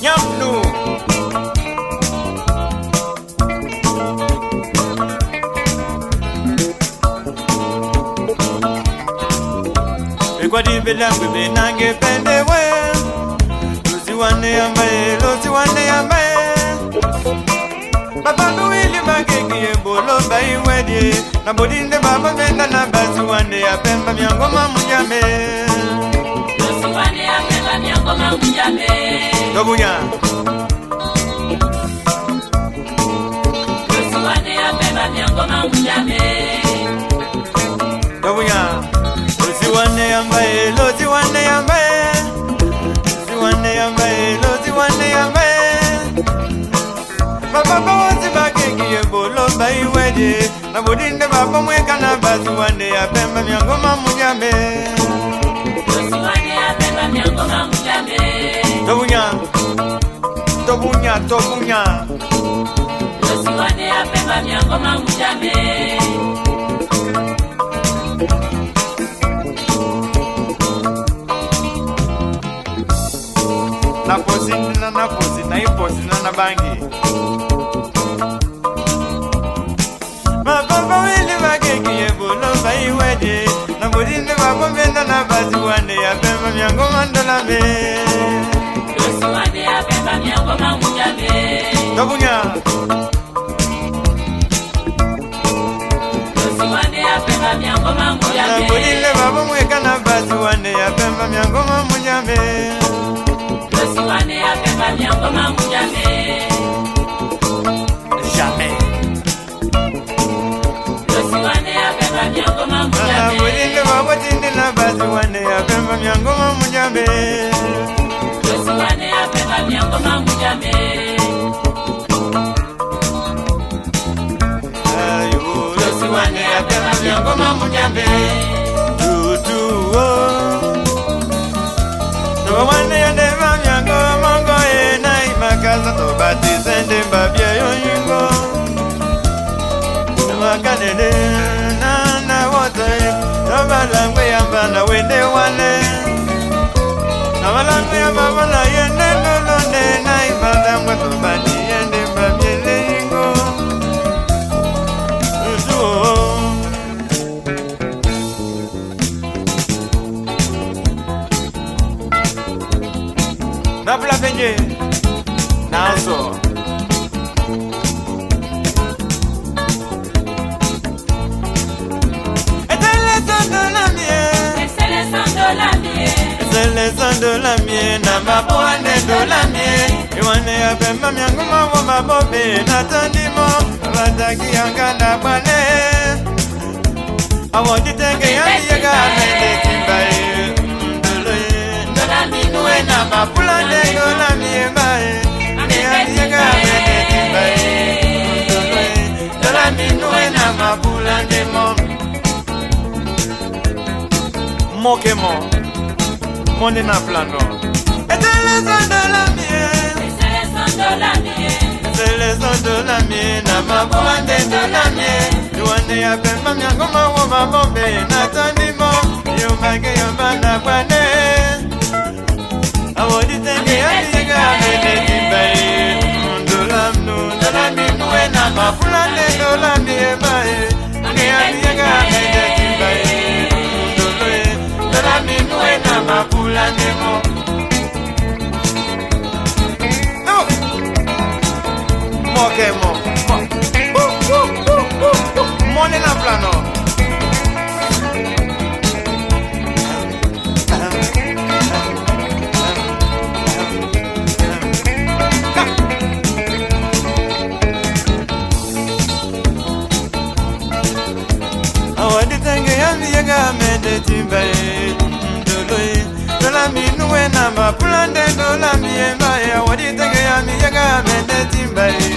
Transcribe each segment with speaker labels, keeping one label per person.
Speaker 1: Nyamnu Ekwadi belangu benange pendewe Luzi wane yambaye, luzi wane yambaye Baba nuili mageki ebolo bayi wedi Na bodinde baba venda na basi wane ya pemba miangoma mujame
Speaker 2: Luzi wane ya pemba miangoma mujame
Speaker 1: Dobunya
Speaker 2: Luzi wane ya pemba miangoma mujame
Speaker 1: Dobunya Luzi wane yambaye, luzi wane yambaye Luzi wane yambaye, luzi wane yambaye Baba wazi bageki ebolo bayi wedi Na bodinde baba mweka na basi wane ya pemba miangoma mujame
Speaker 2: Luzi wane ya pemba miangoma mujame
Speaker 1: Dobunya Dobunya, dobunya
Speaker 2: Luzi wane ya pemba miangoma mujame
Speaker 1: Naposi na iposi na bangi Baba wili bageki ebolo bayi wedi Na bodinde baba venda na basi wane ya pemba miangoma ndolame
Speaker 2: Luzi wane ya pemba miangoma mujame
Speaker 1: Dobunya
Speaker 2: Luzi wane ya pemba miangoma
Speaker 1: Na
Speaker 2: mujame
Speaker 1: bodinde baba mweka na basi wane ya pemba miangoma mujame
Speaker 2: Luzi wane ya pemba miangoma mujame
Speaker 1: Jamais
Speaker 2: Luzi wane ya pemba miangoma
Speaker 1: Na
Speaker 2: mujame
Speaker 1: bodinde baba tindi na basi wane ya pemba miangoma mujame
Speaker 2: Luzi wane ya pemba miangoma mujame Luzi wane ya pemba miangoma mujame
Speaker 1: Wane ya deva miango mongo e na imakaza to bati sende mbabia yoyingo Makanene na wote Nabalangwe ya mbana wende wane Nabalangwe ya babala yende nolone na imakaza to bati yende mbabia yoyingo Napula penye Nazo C'est les sons de la mienne Na maboane de la mienne Iwane ya pemba mianguma wa mabobe Natandimo Abataki yanga na bwane Awadi tenge yangi yaga mende kimbaye Dola minue na mapula de dola miembaye Yangi yaga mende kimbaye Dola minue na mapula de mo Mokemo Monde na plano Et c'est les sons de la mienne C'est les sons de la mienne Na maboane de la mienne Iwane ya pemba miangoma wa mabombe Natandimo Yomage yombana kwane Awodi tenge yangi yaga mende kimbaye Dola minue na mapula de dola miembaye Yangi yaga mende kimbaye Dola minue na mapula de mo Mokemo Money na plano Awadi tenge yangi yaga mende timbaye Dola minue na mapula de dola miembaye Awadi tenge yangi yaga mende timbaye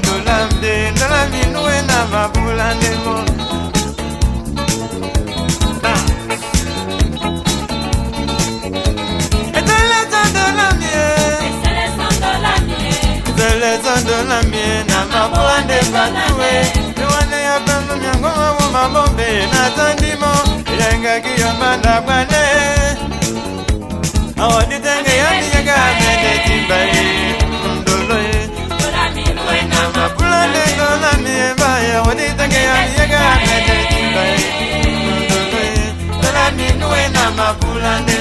Speaker 1: Dola minue na mapula de mo Et c'est les sons de la mienne C'est les sons de la mienne Na mapula de batue Iwane ya pemba miangoma wa mabombe Natandimo Yenga kiyomanda kwane Awadi tenge yangi yaga mende timbaye mapulande